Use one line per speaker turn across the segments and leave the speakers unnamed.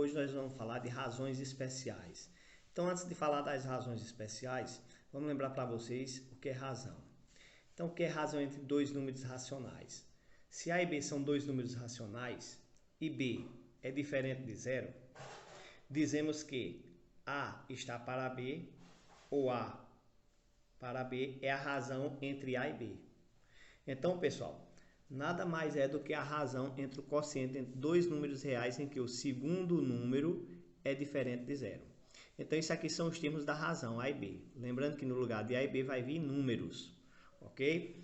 hoje nós vamos falar de razões especiais. Então, antes de falar das razões especiais, vamos lembrar para vocês o que é razão. Então, o que é razão entre dois números racionais? Se A e B são dois números racionais e B é diferente de zero, dizemos que A está para B ou A para B é a razão entre A e B. Então, pessoal, nada mais é do que a razão entre o quociente entre dois números reais em que o segundo número é diferente de zero. Então, isso aqui são os termos da razão, A e B. Lembrando que no lugar de A e B vai vir números, ok?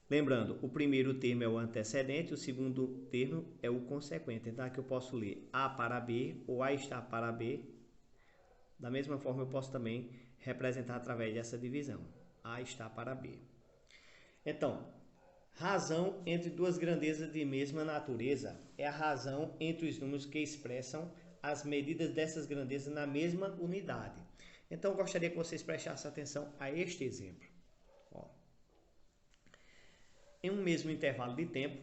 Lembrando, o primeiro termo é o antecedente, o segundo termo é o consequente. Então, aqui eu posso ler A para B ou A está para B. Da mesma forma, eu posso também representar através dessa divisão. A está para B. Então, razão entre duas grandezas de mesma natureza é a razão entre os números que expressam as medidas dessas grandezas na mesma unidade. Então, eu gostaria que vocês prestassem atenção a este exemplo. Ó. Em um mesmo intervalo de tempo,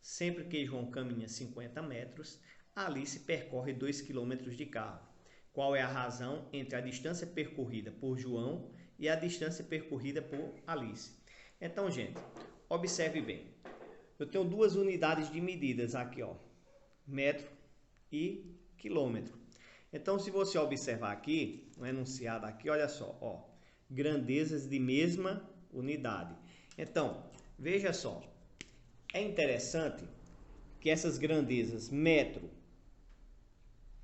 sempre que João caminha 50 metros, Alice percorre 2 km de carro. Qual é a razão entre a distância percorrida por João e a distância percorrida por Alice? Então, gente, observe bem. Eu tenho duas unidades de medidas aqui, ó, metro e quilômetro. Então, se você observar aqui, no enunciado aqui, olha só, ó, grandezas de mesma unidade. Então, veja só, é interessante que essas grandezas metro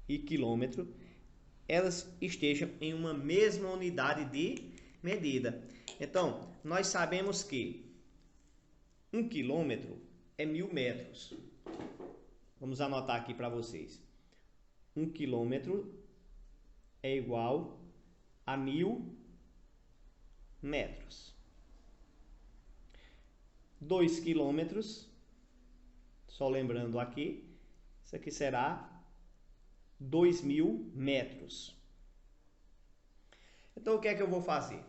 e quilômetro, elas estejam em uma mesma unidade de medida. Então, nós sabemos que 1 quilômetro é 1000 metros. Vamos anotar aqui para vocês. 1 quilômetro é igual a 1000 metros. 2 quilômetros, só lembrando aqui, isso aqui será 2000 metros. Então, o que é que eu vou fazer?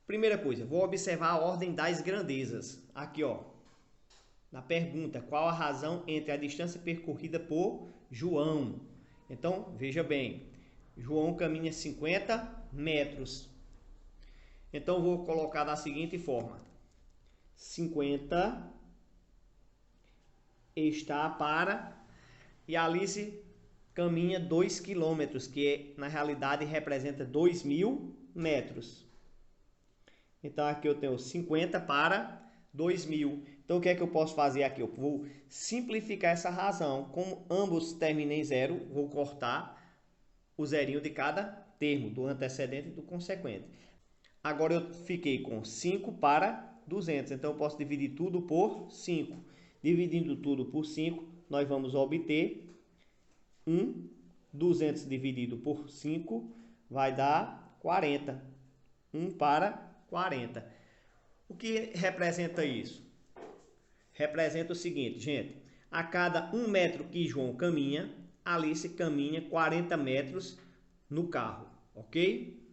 Primeira coisa, vou observar a ordem das grandezas. Aqui, ó, na pergunta, qual a razão entre a distância percorrida por João? Então, veja bem, João caminha 50 metros. Então, vou colocar da seguinte forma. 50 está para... E Alice caminha 2 quilômetros, que na realidade representa 2000 metros. Então, aqui eu tenho 50 para 2000. Então, o que é que eu posso fazer aqui? Eu vou simplificar essa razão. Como ambos terminam em zero, vou cortar o zerinho de cada termo, do antecedente e do consequente. Agora, eu fiquei com 5 para 200. Então, eu posso dividir tudo por 5. Dividindo tudo por 5, nós vamos obter 200 dividido por 5 vai dar 40. 1 para 40. O que representa isso? Representa o seguinte, gente. A cada 1 metro que João caminha, Alice caminha 40 metros no carro, ok?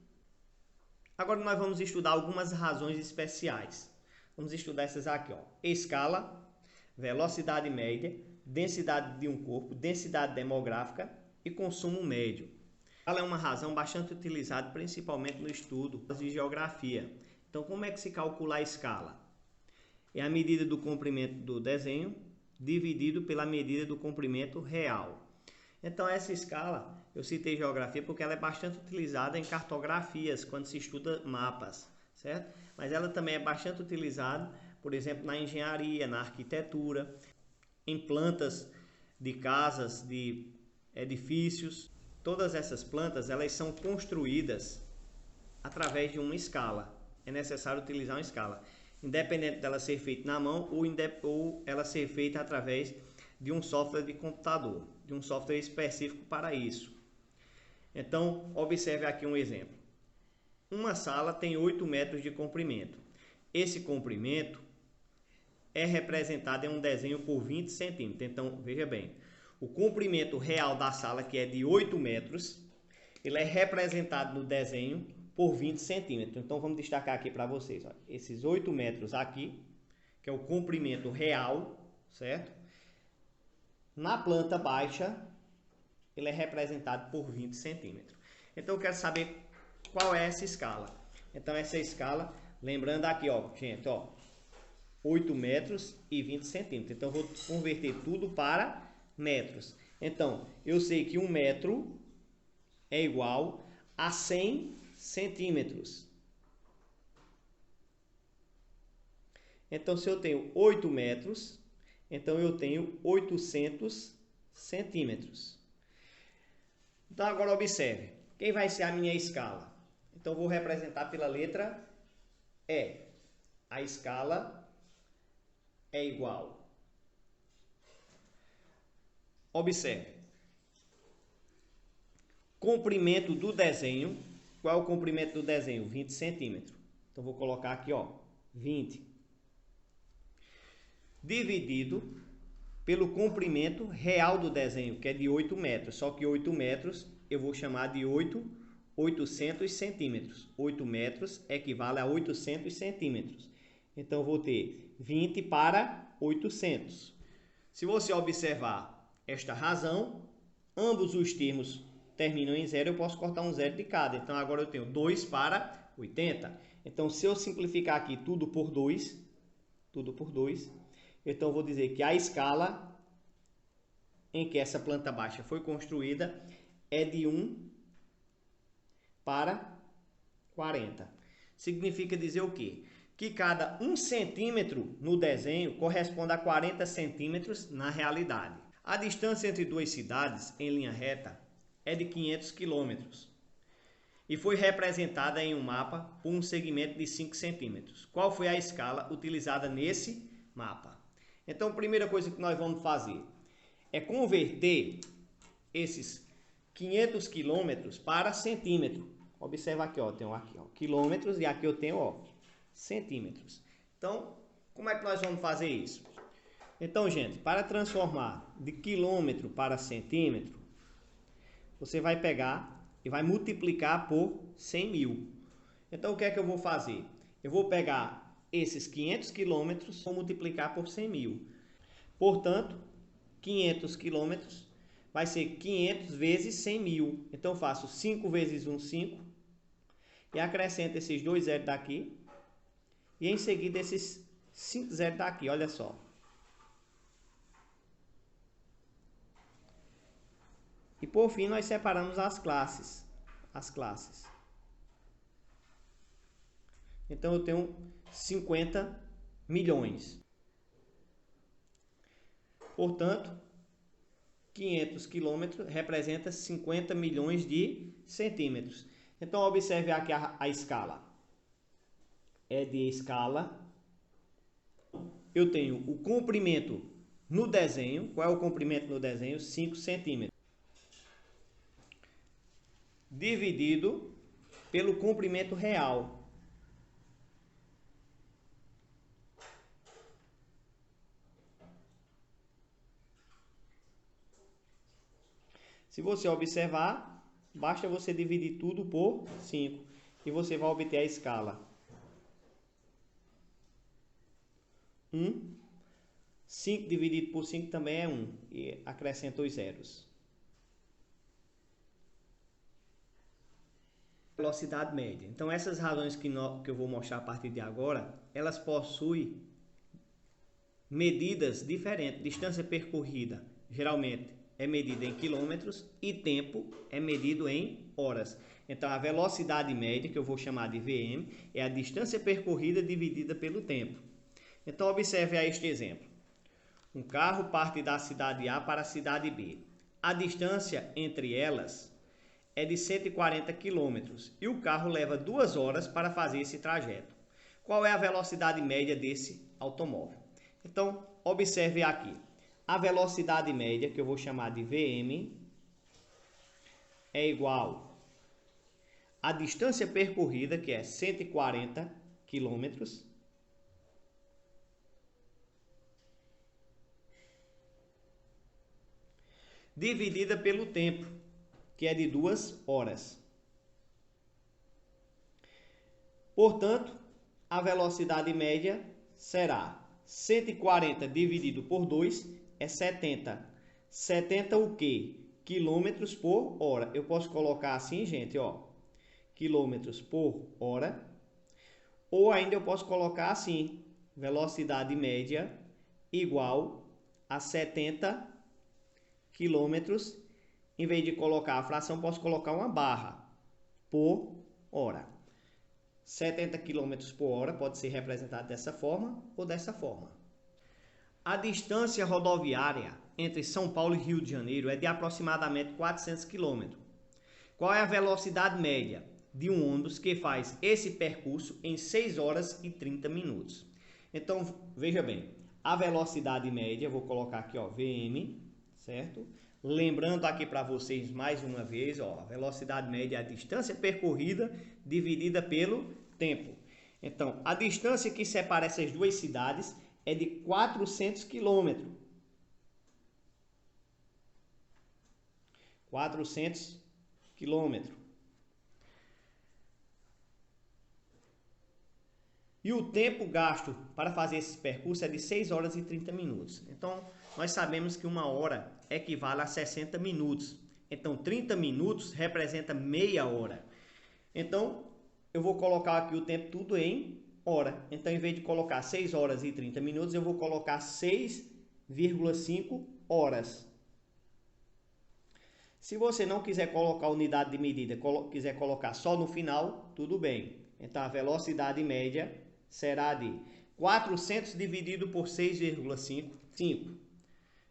Agora nós vamos estudar algumas razões especiais. Vamos estudar essas aqui, ó. Escala, velocidade média, densidade de um corpo, densidade demográfica e consumo médio. Ela é uma razão bastante utilizada principalmente no estudo de geografia. Então, como é que se calcula a escala? É a medida do comprimento do desenho dividido pela medida do comprimento real. Então, essa escala, eu citei geografia porque ela é bastante utilizada em cartografias, quando se estuda mapas, certo? Mas ela também é bastante utilizada, por exemplo, na engenharia, na arquitetura, em plantas de casas, de edifícios. Todas essas plantas, elas são construídas através de uma escala. É necessário utilizar uma escala, independente dela ser feita na mão ou ela ser feita através de um software de computador, de um software específico para isso. Então, observe aqui um exemplo. Uma sala tem 8 metros de comprimento. Esse comprimento é representado em um desenho por 20 centímetros. Então, veja bem, o comprimento real da sala, que é de 8 metros, ele é representado no desenho por 20 centímetros. Então, vamos destacar aqui para vocês, ó, esses 8 metros aqui, que é o comprimento real, certo? Na planta baixa, ele é representado por 20 centímetros. Então eu quero saber qual é essa escala. Então essa escala, lembrando aqui, ó, gente, ó, 8 metros e 20 centímetros. Então eu vou converter tudo para metros. Então eu sei que 1 metro é igual a 100 centímetros. Então se eu tenho 8 metros, então eu tenho 800 centímetros. Então agora observe, quem vai ser a minha escala? Então eu vou representar pela letra E. A escala é igual. Observe. Comprimento do desenho. Qual é o comprimento do desenho? 20 centímetros. Então vou colocar aqui, ó, 20. Dividido pelo comprimento real do desenho, que é de 8 metros. Só que 8 metros eu vou chamar de 800 centímetros. 8 metros equivale a 800 centímetros. Então eu vou ter 20 para 800. Se você observar esta razão, ambos os termos terminam em zero, eu posso cortar um zero de cada. Então agora eu tenho 2 para 80. Então se eu simplificar aqui tudo por 2, então eu vou dizer que a escala em que essa planta baixa foi construída é de 1 para 40. Significa dizer o quê? Que cada 1 centímetro no desenho corresponde a 40 centímetros na realidade. A distância entre duas cidades em linha reta é de 500 quilômetros e foi representada em um mapa por um segmento de 5 centímetros. Qual foi a escala utilizada nesse mapa? Então, a primeira coisa que nós vamos fazer é converter esses 500 quilômetros para centímetro. Observa aqui, ó, eu tenho aqui, ó, quilômetros e aqui eu tenho, ó, centímetros. Então, como é que nós vamos fazer isso? Então, gente, para transformar de quilômetro para centímetro, você vai pegar e vai multiplicar por 100 mil. Então, o que é que eu vou fazer? Eu vou pegar esses 500 quilômetros e vou multiplicar por 100 mil. Portanto, 500 quilômetros vai ser 500 vezes 100 mil. Então, eu faço 5 vezes 1, 5. E acrescento esses 2 zeros daqui. E em seguida esses 5 zeros daqui, olha só. E por fim nós separamos as classes. Então eu tenho 50 milhões. Portanto, 500 quilômetros representa 50 milhões de centímetros. Então observe aqui a escala. É de escala. Eu tenho o comprimento no desenho. Qual é o comprimento no desenho? 5 centímetros. Dividido pelo comprimento real. Se você observar, basta você dividir tudo por 5 e você vai obter a escala 1. 5 dividido por 5 também é 1 e acrescenta os zeros. Velocidade média. Então essas razões que eu vou mostrar a partir de agora, elas possuem medidas diferentes. Distância percorrida geralmente é medida em quilômetros e tempo é medido em horas. Então a velocidade média, que eu vou chamar de VM, é a distância percorrida dividida pelo tempo. Então observe aí este exemplo. Um carro parte da cidade A para a cidade B. A distância entre elas é de 140 km e o carro leva 2 horas para fazer esse trajeto. Qual é a velocidade média desse automóvel? Então, observe aqui. A velocidade média, que eu vou chamar de VM, é igual à distância percorrida, que é 140 km, dividida pelo tempo, que é de 2 horas. Portanto, a velocidade média será 140 dividido por 2 é 70. 70 o quê? quilômetros por hora. Eu posso colocar assim, gente, ó, quilômetros por hora. Ou ainda eu posso colocar assim, velocidade média igual a 70 quilômetros. Em vez de colocar a fração, posso colocar uma barra por hora. 70 quilômetros por hora pode ser representado dessa forma ou dessa forma. A distância rodoviária entre São Paulo e Rio de Janeiro é de aproximadamente 400 km. Qual é a velocidade média de um ônibus que faz esse percurso em 6 horas e 30 minutos? Então, veja bem, a velocidade média, vou colocar aqui, ó, VM, certo? Lembrando aqui para vocês mais uma vez, ó, a velocidade média é a distância percorrida dividida pelo tempo. Então, a distância que separa essas duas cidades é de 400 quilômetros. 400 quilômetros. E o tempo gasto para fazer esse percurso é de 6 horas e 30 minutos. Então, nós sabemos que uma hora equivale a 60 minutos. Então, 30 minutos representa meia hora. Então, eu vou colocar aqui o tempo tudo em hora. Então, em vez de colocar 6 horas e 30 minutos, eu vou colocar 6,5 horas. Se você não quiser colocar unidade de medida, quiser colocar só no final, tudo bem. Então, a velocidade média será de 400 dividido por 6,5.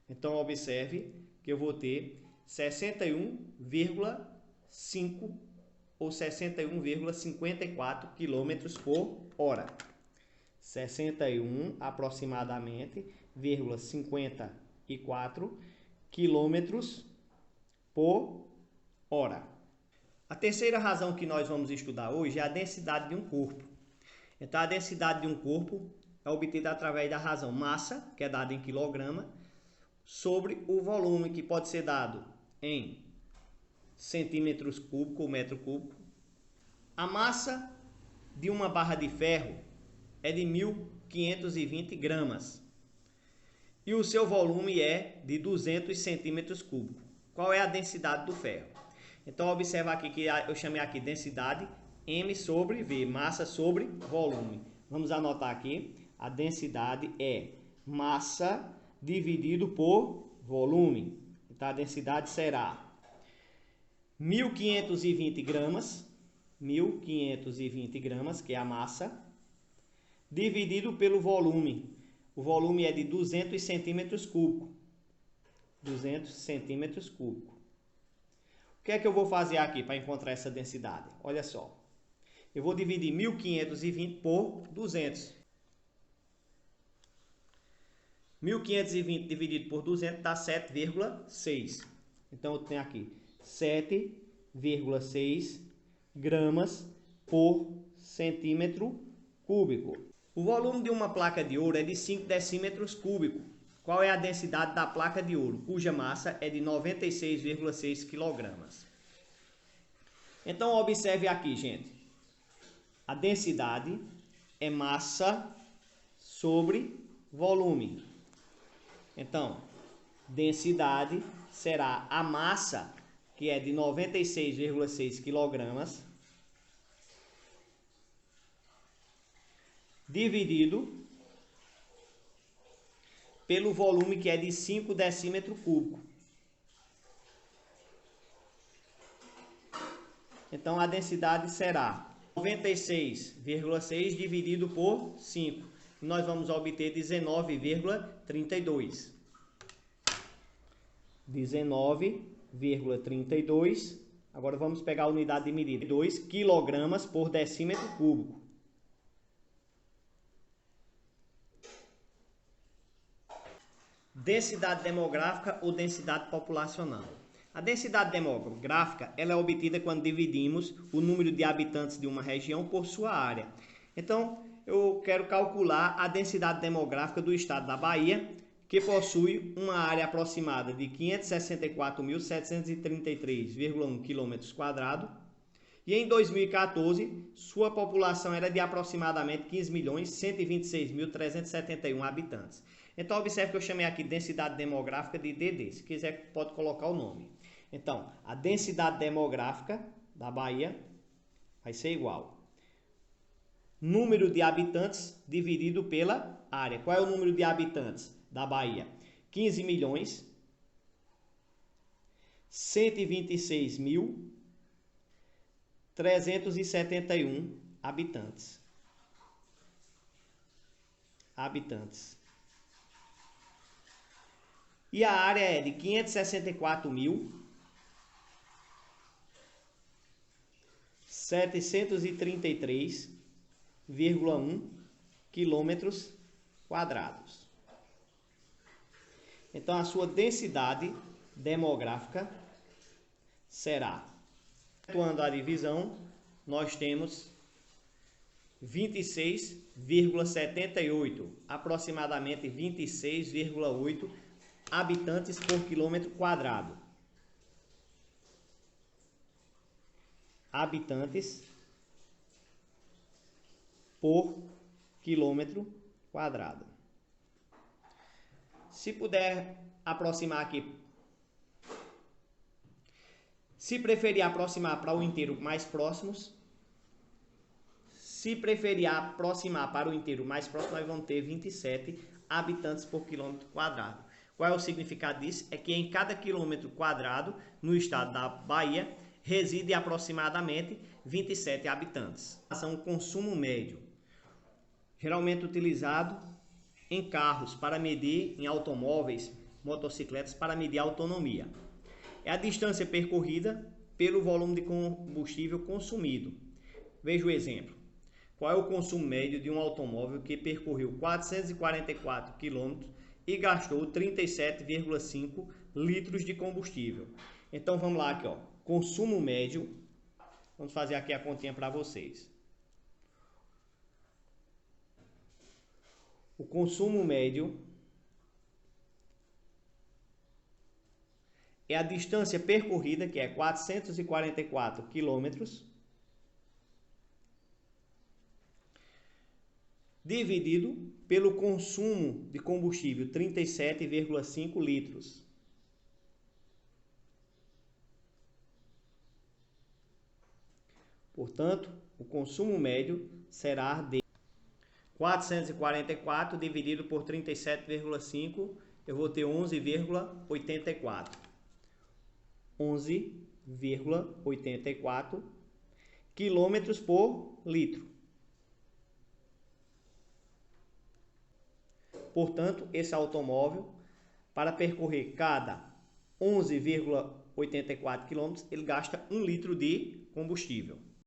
Então, observe que eu vou ter 61,5 ou 61,54 km por hora. 61 aproximadamente, 54 km por hora. A terceira razão que nós vamos estudar hoje é a densidade de um corpo. Então, a densidade de um corpo é obtida através da razão massa, que é dada em quilograma, sobre o volume, que pode ser dado em centímetros cúbicos ou metro cúbico. A massa de uma barra de ferro é de 1.520 gramas e o seu volume é de 200 centímetros cúbicos. Qual é a densidade do ferro? Então, observa aqui que eu chamei aqui densidade M sobre V, massa sobre volume. Vamos anotar aqui, a densidade é massa dividido por volume. Então, a densidade será 1.520 gramas, 1.520 gramas, que é a massa, dividido pelo volume. O volume é de 200 centímetros cúbicos. 200 centímetros cúbicos. O que é que eu vou fazer aqui para encontrar essa densidade? Olha só. Eu vou dividir 1.520 por 200. 1.520 dividido por 200 dá 7,6. Então, eu tenho aqui 7,6 gramas por centímetro cúbico. O volume de uma placa de ouro é de 5 decímetros cúbicos. Qual é a densidade da placa de ouro, cuja massa é de 96,6 kg? Então, observe aqui, gente. A densidade é massa sobre volume. Então, densidade será a massa, que é de 96,6 kg, dividido pelo volume, que é de 5 decímetros cúbicos. Então, a densidade será 96,6 dividido por 5. Nós vamos obter 19,32. 19,32. Agora vamos pegar a unidade de medida. 2 kg por decímetro cúbico. Densidade demográfica ou densidade populacional. A densidade demográfica ela é obtida quando dividimos o número de habitantes de uma região por sua área. Então, eu quero calcular a densidade demográfica do estado da Bahia, que possui uma área aproximada de 564.733,1 km², e em 2014 sua população era de aproximadamente 15.126.371 habitantes. Então, observe que eu chamei aqui densidade demográfica de DD, se quiser pode colocar o nome. Então, a densidade demográfica da Bahia vai ser igual. Número de habitantes dividido pela área. Qual é o número de habitantes da Bahia? 15.126.371 habitantes. E a área é de 564.733,1 quilômetros quadrados. Então, a sua densidade demográfica será, efetuando a divisão, nós temos 26,78, aproximadamente 26,8 habitantes por quilômetro quadrado. Habitantes por quilômetro quadrado. Se puder aproximar aqui, se preferir aproximar para o inteiro mais próximos, nós vamos ter 27 habitantes por quilômetro quadrado. Qual é o significado disso? É que em cada quilômetro quadrado, no estado da Bahia, reside aproximadamente 27 habitantes. São o consumo médio, geralmente utilizado em carros para medir, em automóveis, motocicletas, para medir a autonomia. É a distância percorrida pelo volume de combustível consumido. Veja o exemplo. Qual é o consumo médio de um automóvel que percorreu 444 km e gastou 37,5 litros de combustível? Então vamos lá aqui, ó. Consumo médio. Vamos fazer aqui a continha para vocês. O consumo médio é a distância percorrida, que é 444 quilômetros, dividido pelo consumo de combustível, 37,5 litros. Portanto, o consumo médio será de 444 dividido por 37,5, eu vou ter 11,84. 11,84 quilômetros por litro. Portanto, esse automóvel, para percorrer cada 11,84 quilômetros, ele gasta 1 litro de combustível.